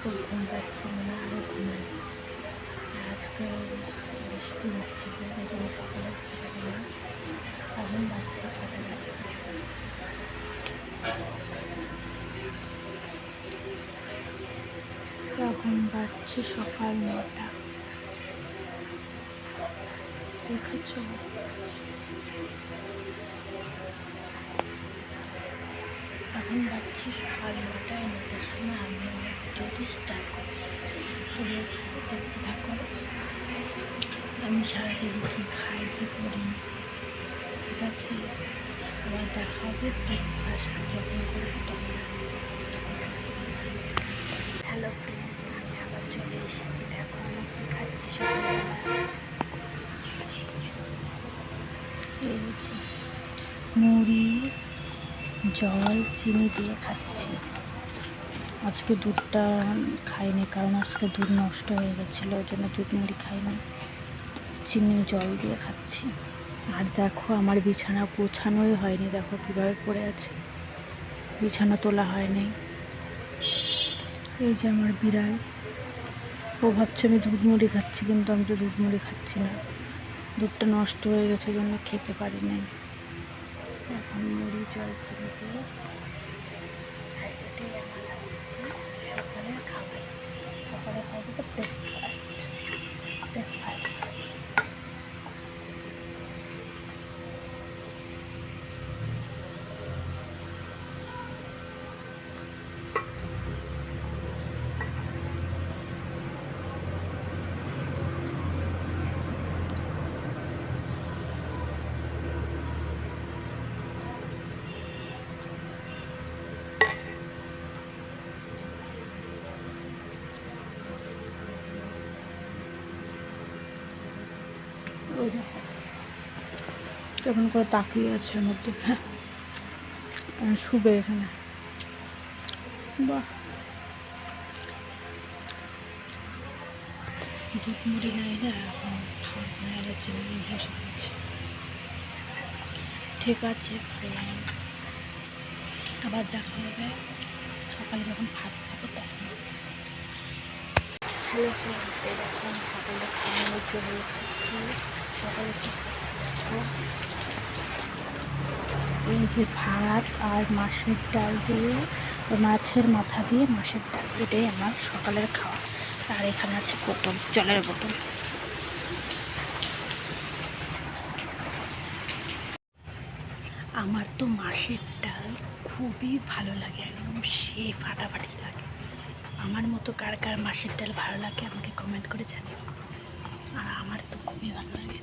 খুব ঘুম পাচ্ছে না, আরও ঘুমাই। আজকে বৃষ্টি হচ্ছে, এই জন্য সকালে উঠতে পারি না। এখন বাচ্চা সাড়ে 8টা। এখন বাজছে সকাল 9টা। দেখেছ? এখন বাজছে সকাল 9টায়। 9টার সময় আমি আমার ভিডিওটি স্টার্ট করছি। তোমরা দেখতে থাকো আমি সারাদিন কী খাই, কী করি, ঠিক আছে? আবার দেখা হবে ব্রেকফাস্ট যখন করবো তখন। হ্যালো ফ্রেন্ডস, আমি আবার চলে এসেছি। দেখো আমি কী খাচ্ছি সকালবেলা। এই যে মুড়ি, জল, চিনি দিয়ে খাচ্ছি। আজকে দুধটা খাইনি, কারণ আজকে দুধ নষ্ট হয়ে গেছিলো, ওই জন্য দুধ মুড়ি খাইনি। চিনি জল দিয়ে খাচ্ছি। আর দেখো আমার বিছানা গোছানোই হয়নি, দেখো কীভাবে পড়ে আছে, বিছানা তোলা হয়নি। এই যে আমার বিড়াল, ও ভাবছে আমি দুধ মুড়ি খাচ্ছি, কিন্তু আমি তো দুধ মুড়ি খাচ্ছি না, দুধটা নষ্ট হয়ে গেছে জন্য খেতে পারি নাই। এখন মুড়ি, জল, চিনি দিয়ে এটাই আমার সকালের খাবার। সকালে খাবো তো ব্রেকফাস্ট। ওই দেখো কেমন করে তাকিয়ে আছে আমার দিকে, শুবে এখানে। বাহ, দুধ মুড়ি নাই না, এখন খাওয়ার নেওয়ার জন্য বসে পড়ছি। ঠিক আছে ফ্রেন্ডস, আবার দেখা হবে সকালে যখন ভাত খাবো তখন। হ্যালো ফ্রেন্ডস, এখন সকালে খাওয়ানো চলে এসেছি। সকালে কি খাচ্ছি, এই যে ভাত আর মাছের ডাল দিয়ে, মাছের মাথা দিয়ে মাছের ডাল, এটাই আমার সকালের খাওয়া। আর এখানে আছে বোতল, জলের বোতল। আমার তো মাছের ডাল খুবই ভালো লাগে, একদম সে ফাটাফাটি লাগে। আমার মতো কার কার মাছের ডাল ভালো লাগে আমাকে কমেন্ট করে জানিও। আর আমার তো খুবই ভালো লাগে।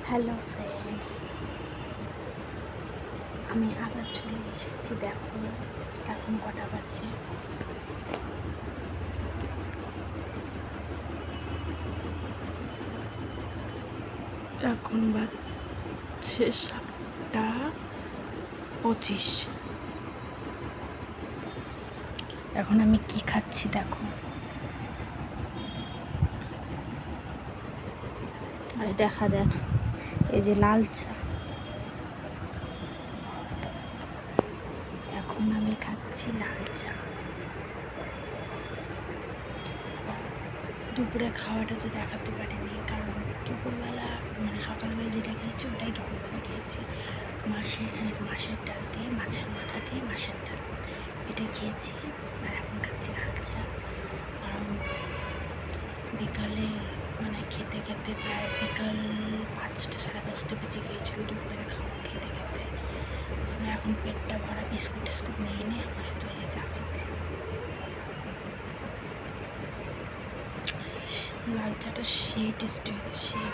হ্যালো ফ্রেন্ডস, আমি আবার চলে এসেছি। দেখো এখন কটা বাজে, এখন বাজছে 7:25। এখন আমি কি খাচ্ছি দেখো, আরে দেখা যায় না, এই যে লাল চা। এখন আমি খাচ্ছি লাল চা। দুপুরে খাওয়াটা তো দেখাতে পারিনি, কারণ দুপুরবেলা মানে সকালবেলা যেটা খেয়েছি ওটাই দুপুরবেলা খেয়েছি। মাছের ডাল দিয়ে, মাছের মাথা দিয়ে মাছের ডাল, দুটোই খেয়েছি, আর এখন খাচ্ছি লাল চা। কারণ বিকালে মানে খেতে খেতে প্রায় বিকাল 5টা 5:30 বেজে গিয়েছিল দুপুরে খাওয়া খেতে খেতে। আমি এখন পেটটা ভরা বিস্কুট টিস্কুট নিয়ে নিয়ে আমার শুধু এই যে চা খাচ্ছি। লাল চাটা সেই টেস্টি হয়েছে, সেই।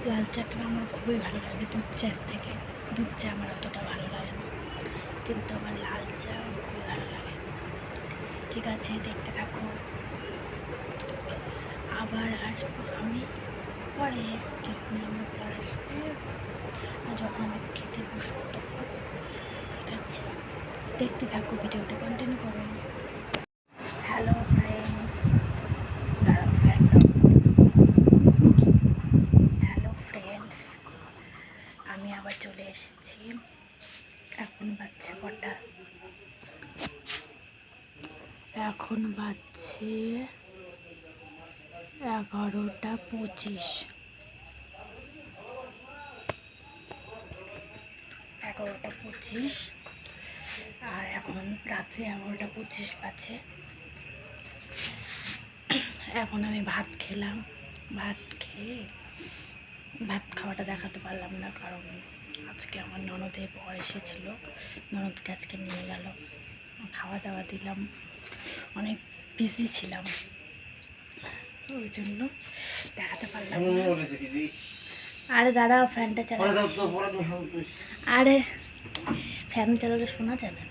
লাল চাটা আমার খুবই ভালো লাগে দুধ চায়ের থেকে। দুধ চা আমার অতটা ভালো লাগে না, কিন্তু আমার লাল চা খুবই ভালো লাগে। ঠিক আছে, দেখতে থাকো। আবার আসবো আমি পরে, যখন আমার পর আসবে, যখন আমি খেতে বসবো তখন। ঠিক আছে, দেখতে থাকো, ভিডিওটা কন্টিনিউ করো। হ্যালো ফ্রেন্ডস, হ্যালো ফ্রেন্ডস, আমি আবার চলে এসেছি। এখন বাজছে কটা? এখন বাজছে 11:25। 11:25, আর এখন রাত্রি 11:25 বাজে। এখন আমি ভাত খেলাম। ভাত খেয়ে ভাত খাওয়াটা দেখাতে পারলাম না, কারণ আজকে আমার ননদের বর এসেছিল। ননদকে আজকে নিয়ে গেল, খাওয়া দাওয়া দিলাম, অনেক বিজি ছিলাম, ওই জন্য দেখাতে পারলাম না। আরে দাঁড়া, ফ্যানটা চালানো। আরে ফ্যান চালালে শোনা যাবে।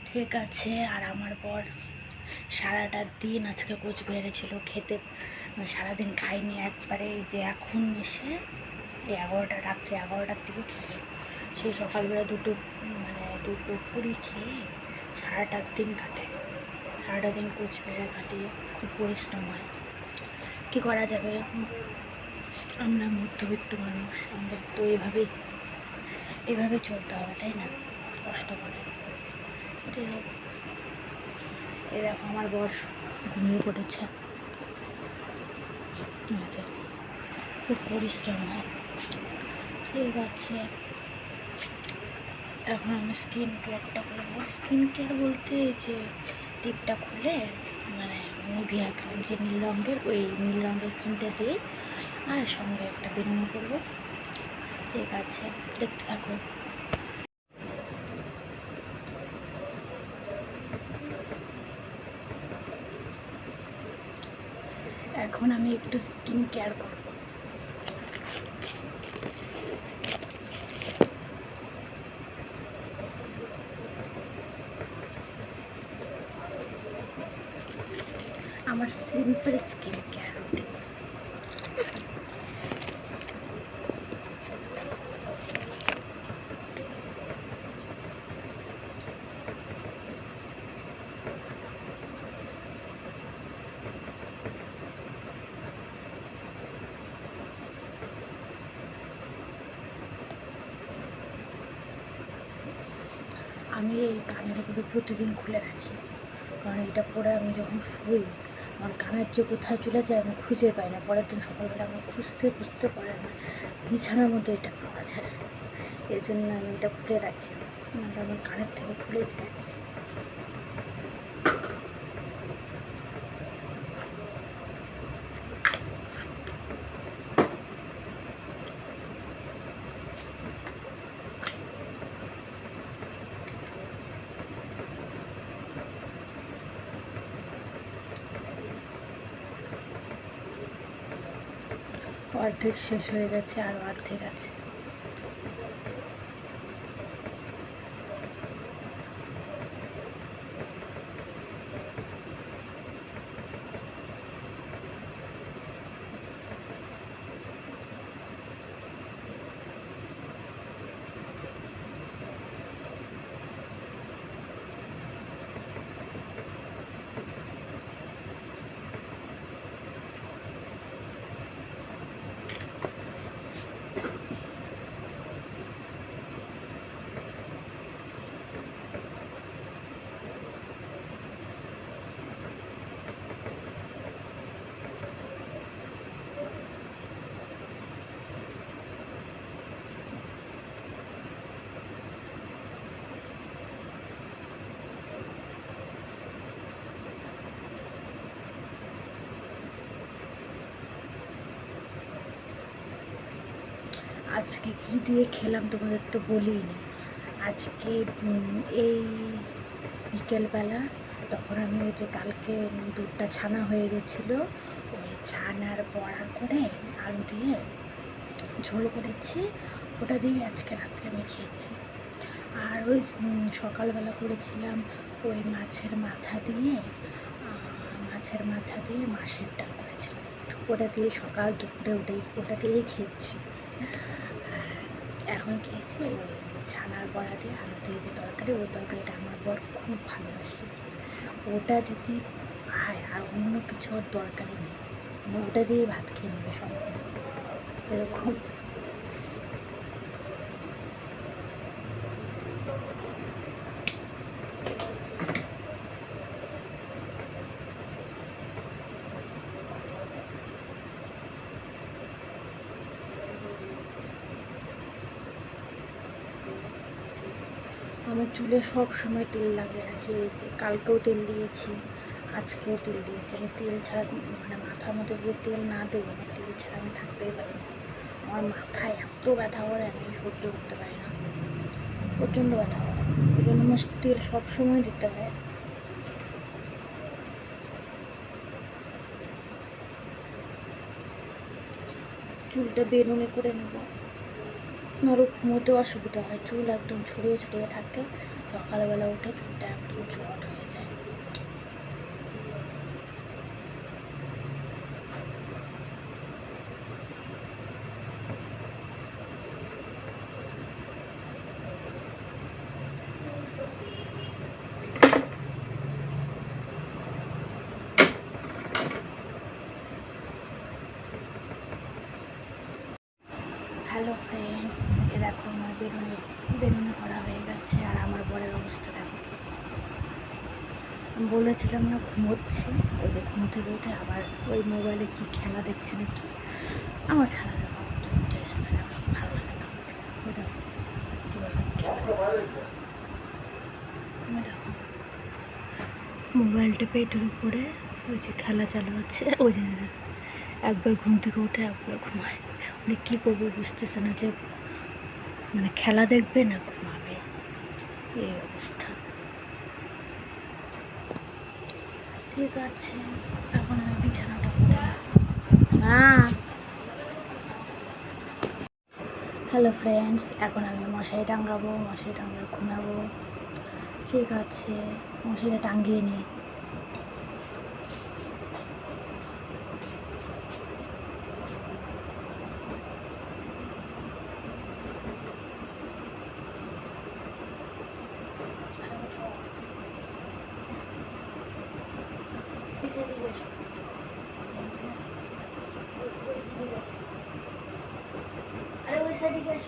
ঠিক আছে। আর আমার বর সারাটা দিন আজকে কোচবিহারে ছিল, খেতে সারাদিন খাইনি একবারে। এই যে এখন এসে এই রাত্রি 11টার দিকে খেলো। সেই সকালবেলা দুটো পুরি খেয়ে সারাটা দিন কাটায়। সারাটা দিন কোচবিহারে কাটিয়ে খুব পরিশ্রম হয়। কী করা যাবে, আমরা মধ্যবিত্ত মানুষ, আমাদের তো এভাবে চলতে হবে, তাই না? কষ্ট করে। এরকম আমার বর ঘুমিয়ে পড়েছে। আচ্ছা, খুব পরিশ্রম হয়। ঠিক আছে, এখন আমি স্কিন কেয়ারটা করবো। স্কিন কেয়ার বলতে যে টিপটা খুলে মানে নিভিয়া ক্রিম, যে নীল রঙের, ওই নীল রঙের ক্রিমটা দিয়ে আর সঙ্গে একটা বেনুনি করবো। ঠিক আছে, দেখতে থাকো। এখন আমি একটু স্কিন কেয়ার করব। আমার সিম্পল স্কিন কেয়ার রুটিন। আমি এই কানের উপরে প্রতিদিন খুলে রাখি, কারণ এটা পরে আমি যখন শুই আমার কানের যে কোথায় চলে যায় আমি খুঁজে পাই না। পরের দিন সকালবেলা আমার খুঁজতে পারে না, বিছানার মধ্যে এটা পাওয়া যায়। এই জন্য আমি এটা খুলে রাখি, নাহলে আমার কানের থেকে খুলে যায়। অর্ধেক শেষ হয়ে গেছে, আর অর্ধেক আছে। আজকে কি দিয়ে খেলাম তোমাদের তো বলিনি। আজকে এই বিকেলবেলা তখন আমি ওই যে কালকে দুধটা ছানা হয়ে গেছিলো, ওই ছানার বড়া করে আলু দিয়ে ঝোল করেছি, ওটা দিয়ে আজকে রাত্রে আমি খেয়েছি। আর ওই সকালবেলা করেছিলাম ওই মাছের মাথা দিয়ে মাছের ডাল করেছিলাম, ওটা দিয়ে সকাল দুপুরে ওটা দিয়েই খেয়েছি। এখন খেয়েছি ওই ছানার বড়া দিয়ে আলু দিয়ে যে তরকারি, ওই তরকারিটা আমার বর খুব ভালোবাসে। ওটা যদি খায় আর অন্য কিছু ওর দরকারই নেই, ওটা দিয়ে ভাত খেয়ে নেবে সব এরকম। আমার চুলে সব সময় তেল লাগিয়ে রাখি, এই যে কালকেও তেল দিয়েছি, আজকেও তেল দিয়েছি। আমি তেল ছাড়া মানে মাথার মধ্যে যদি তেল না দিই, আমার তেল ছাড়া আমি থাকতেই পারি না। আমার মাথায় এত ব্যথা করে আমি সহ্য করতে পারি না, প্রচণ্ড ব্যথা করে। ওই জন্য আমার তেল সবসময় দিতে হয়। চুলটা বেনুনে করে নেব, আরও ঘুমোতেও অসুবিধা হয়, চুল একদম ছড়িয়ে ছড়িয়ে থাকে, সকালবেলা উঠে চুলটা একদম জট হয়ে যায়। হ্যালো ফ্রেন্ডস, এ দেখো আমার বেনুনি করা হয়ে গেছে। আর আমার বরের অবস্থা দেখো, আমি বলেছিলাম না ঘুমোচ্ছি, ওই যে ঘুম থেকে উঠে আবার ওই মোবাইলে কি খেলা দেখছে নাকি। আমার খেলা দেখা অত ইন্টারেস্ট লাগে না, ভালো লাগে না। ওই দেখো কীভাবে দেখো মোবাইলটা পেটের উপরে, ওই যে খেলা চালু হচ্ছে, ওই যে একবার ঘুম থেকে উঠে একবার ঘুমায়। মানে কী করবে বুঝতেছে না, যে মানে খেলা দেখবে না ঘুমাবে, এই অবস্থা। ঠিক আছে, এখন আমি বিছানাটা করে হ্যালো ফ্রেন্ডস, এখন আমি মশারি টাঙাবো, মশারি টাঙিয়ে ঘুমাবো। ঠিক আছে, মশারিটা টাঙিয়ে নিই। আরে ওই সাইডে গিয়ে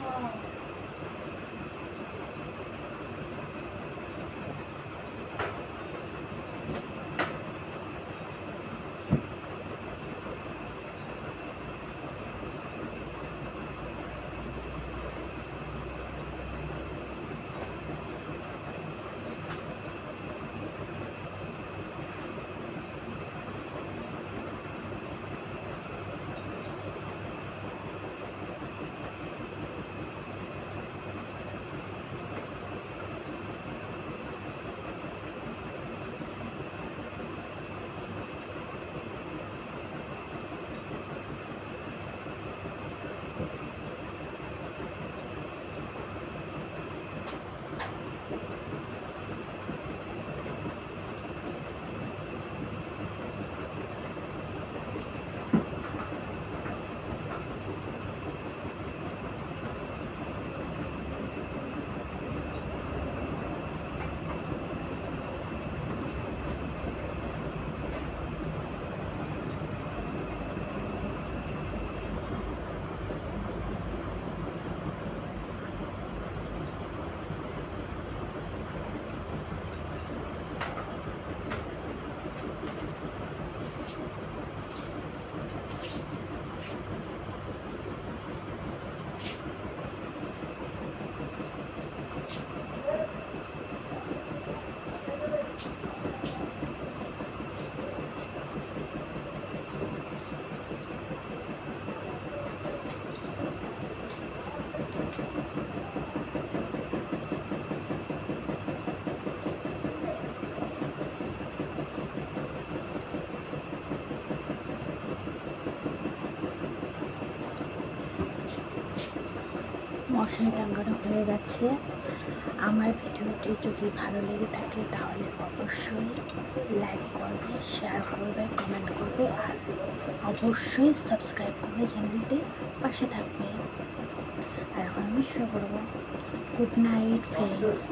মশারি টাঙ্গানো হয়ে গেছে। আমার ভিডিওটি যদি ভালো লেগে থাকে তাহলে অবশ্যই লাইক করবে, শেয়ার করবে, কমেন্ট করবে আর অবশ্যই সাবস্ক্রাইব করবে, চ্যানেলটি পাশে থাকবে। আর এখন আমি শুরু করবো। Good night friends.